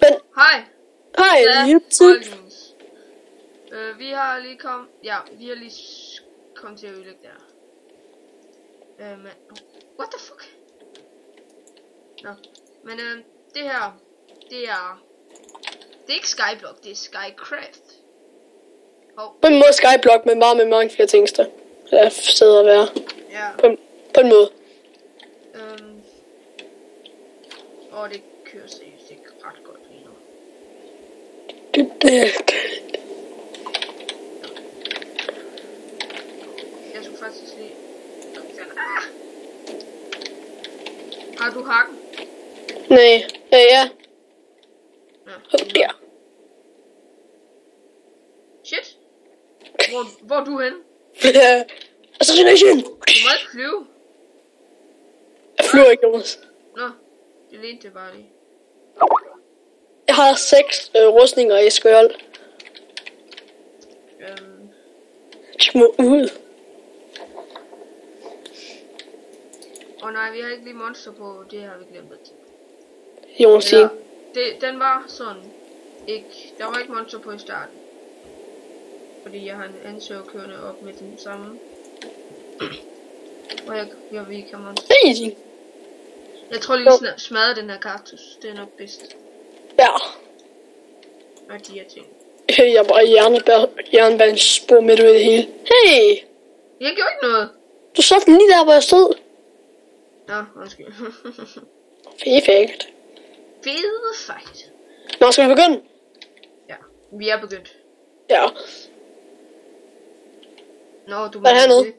Men... Hej, YouTube. Vi har lige kommet... Ja, vi har lige kommet til at ødelægge der. Men... What the fuck? Nå. Men det her... Det er ikke Skyblock, det er Skycraft. På en måde Skyblock, men bare med mange flere ting, der sidder og være. Ja. På en måde. Og det kører seriøst ikke ret godt lige nu. Jeg skulle faktisk lige... Har du hakken? Nej, ja. Ja. Shit. Hvor er du henne? Assassination! Du må ikke flyve. Jeg flyver ikke, Jonas. Nå, det lignede det bare lige. Jeg har 6 rustninger i skjold. Små ud. Nej, vi har ikke lige monster på, det har vi glemt at Jonas, den var sådan ikke, der var ikke monster på i starten. Fordi jeg har en ansøger kørende op med den samme. Og vi kan monster. Jeg tror lige vi smadrer den her kaktus, det er nok bedst. Ja. Og de her ting. Jeg er bare jernbanespor midt ud i det hele. Hey! Jeg gjorde ikke noget. Du så den lige der, hvor jeg stod. Nå, undskyld. Perfekt. Perfekt. Nå, skal vi begynde? Ja, vi er begyndt. Ja. Nå, du må... Hvad er hernede?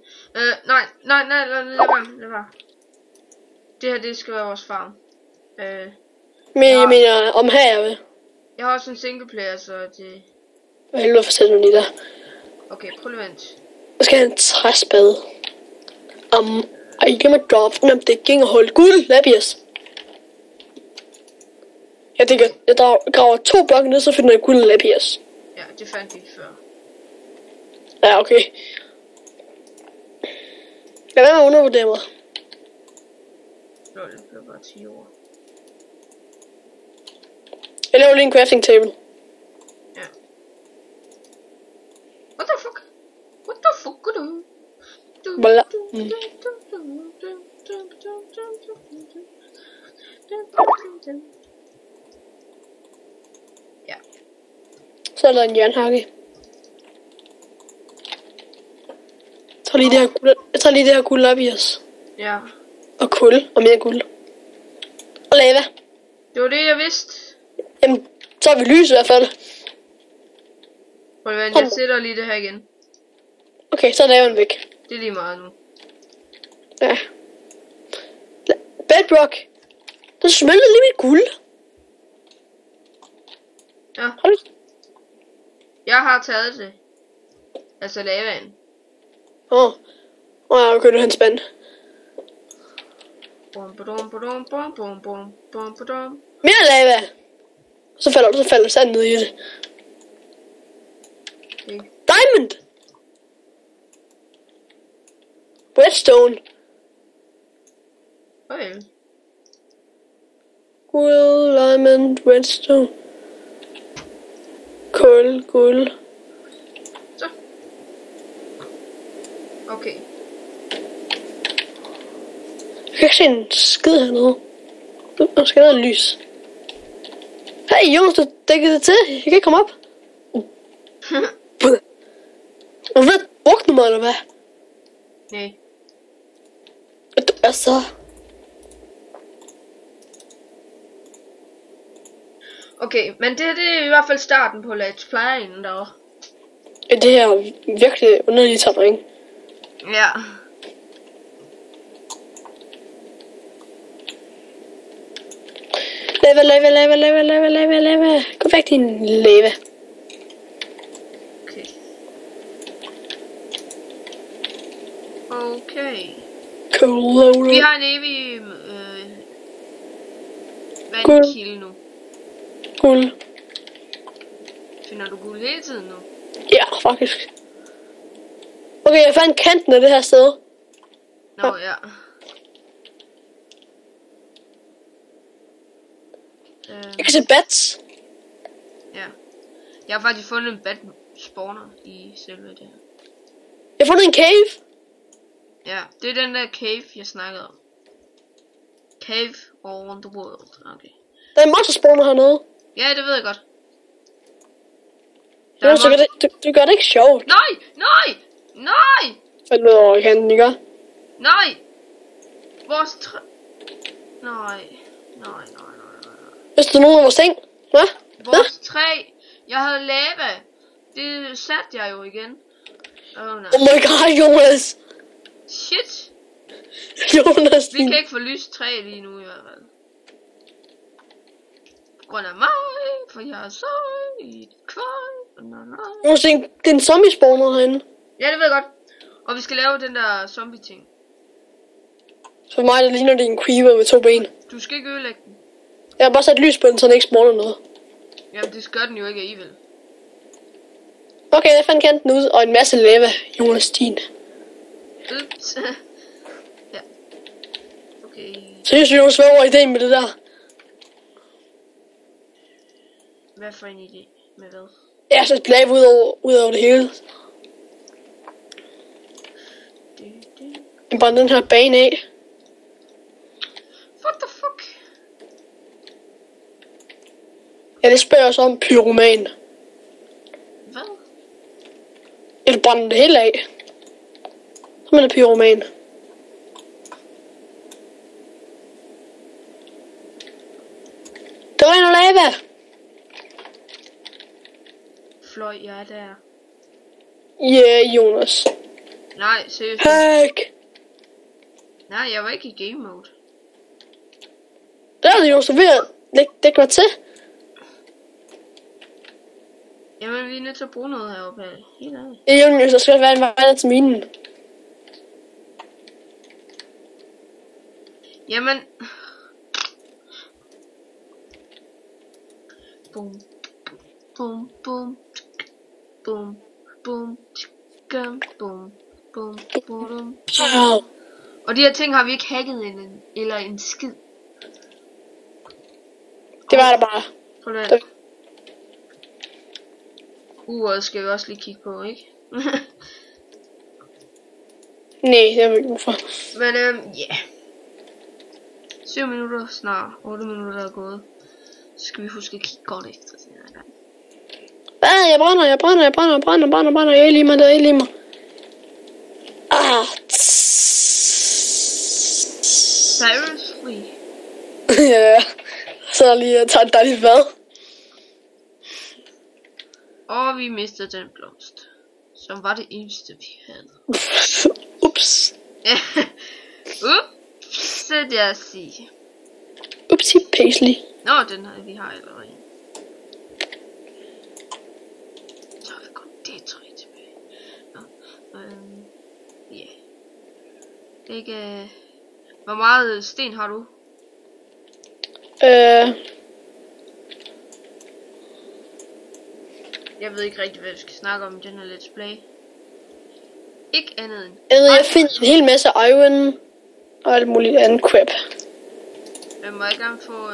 Nej, lad være. Det her, det skal være vores farm. Men jeg mener, om her jeg vil. Jeg har også en singleplayer, så det... Hvad helvede fortælle mig lige der. Okay, prøv lige vent. Jeg skal have en træspade. I am a drop from the king of hold guld, Labias. Jeg graver 2 blokke ned, så finder jeg guld Labias. Ja, det fandt vi før. Ja, okay. Lad være med at undervurdere mig. Lol, det blev bare 10 år. Jeg laver lige en crafting table. Ja. What the fuck? What the fuck? Voila. Ja. Så er der en jernhakke. Jeg tager lige det her guld op i os. Ja. Og kul og mere guld. Og lava. Det var det jeg vidste. Jamen, så har vi lys i hvert fald. Prøv at vente, jeg sætter lige det her igen. Okay, så er lavaen væk. Det er lige meget nu. Ja. Bedrock. Den smeltede lige mit guld. Ja. Jeg har taget det. Altså lavaen. Okay, du er hans spand. Mere lava. Så falder sand ned i det. Okay. Diamond. Redstone. Okay. Guld, diamond, redstone. Kul, guld. Så. Okay. Jeg kan ikke se en skid hernede. Der skal noget lys. Hey Jonas, du dækkede det til. Jeg kan ikke komme op. Hvad? Brugte du mig, eller hvad? Nej. Altså... Okay, men det er i hvert fald starten på Let's Play'en derovre. Det her er virkelig underligt terræn. Ja. Lava. Gå væk, din lava. Okay. Cool. Vi har en evig vandkilde nu. Guld. Finder du guld hele tiden nu? Ja, faktisk. Okay, jeg fandt kanten af det her sted. Nå, ja. Jeg kan se bats. Ja. Jeg har faktisk fundet en bad spawner i selve det her. Jeg har fundet en cave. Ja, det er den der cave, jeg snakkede om. Cave on the world. Okay. Der er en monster spawner hernede. Ja, det ved jeg godt. Du gør det ikke sjovt. Nej! Faldt ud over kanten, ikke? Nej! Vores træ... Nej. Hvis du nogen af vores ting? Hvad? Vores træ. Jeg havde lava. Det satte jeg jo igen. Oh my god, Jonas. Shit. Jonas. Vi kan ikke få lyst træ lige nu i hvert fald. På grund af mig. For jeg er så i et kvej. Jonas, det er en zombie spawner herinde. Ja, det ved jeg godt. Og vi skal lave den der zombie ting. Så for mig, der ligner det en creeper med 2 ben. Du skal ikke ødelægge den. Jeg har bare sat lys på den, så den ikke spawner noget. Jamen, det gør den jo ikke alligevel. Okay, jeg fandt kanten ud, og en masse lava, Jonas din. Ups. Ja. Okay. Seriøst, Jonas, hvad var ideen med det der? Hvad for en idé? Med hvad? Ja, så lava ud over det hele. Jeg brændte den her bane af. What the fuck? Ja, det spørger os om pyroman. Hvad? Jeg brænder det hele af. Så er det pyroman. Der er noget lava. Fløj, jeg er der. Yeah, Jonas. Nej, seriøst. Hack. Nej, jeg var ikke i game mode. Der er det jo så ved at lægge mig til. Jamen, vi er nødt til at bruge noget heroppe. Helt ærligt. Ja, Jonas, der skal være en vej til minen. Jamen. Bum. Bum, bum. Bum, bum. Bum, bum. Bum, bum. Wow. Og de her ting har vi ikke hacket eller en skid. Det var der bare. Prøv det. Uret skal vi også lige kigge på, ikke? Nej, jeg ved ikke hvorfor. Men ja. 7 minutter snart. 8 minutter er gået. Så skal vi huske at kigge godt efter den her gang. Jeg brænder. Jeg er lige mig, der er lige mig. Seriously? Ja. Så lige at tage et dejligt bad. Og vi mistede den blomst. Som var det eneste vi havde. Ups. Ups, det er at sige. Upsi Paisley. Nå, den her vi har allerede. Så har vi kun det træ tilbage. Nå, ja. Ikke. Hvor meget sten har du? Jeg ved ikke rigtig, hvad vi skal snakke om i den her let's play. Ikke andet end... Jeg finder en hel masse iron og alt muligt andet crap. Må jeg gerne få...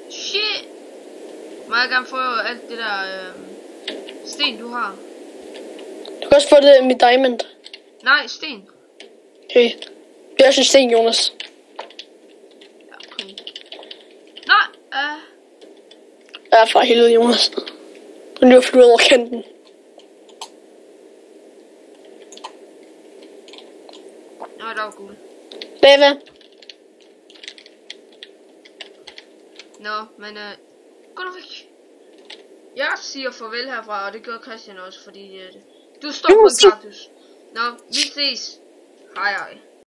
shit! Må jeg gerne få alt det der sten, du har? Du kan også få det med diamond. Nej, sten. Okay. Det er også en sten, Jonas. Ja, okay. Nej, Ja, for helvede, Jonas. Den løber flyet over kanten. Nå, der var guld. Lava. Nå, men gå nu væk. Jeg siger farvel herfra, og det gør Christian også, fordi du står på en kaktus. Nå, vi ses. Hej hej.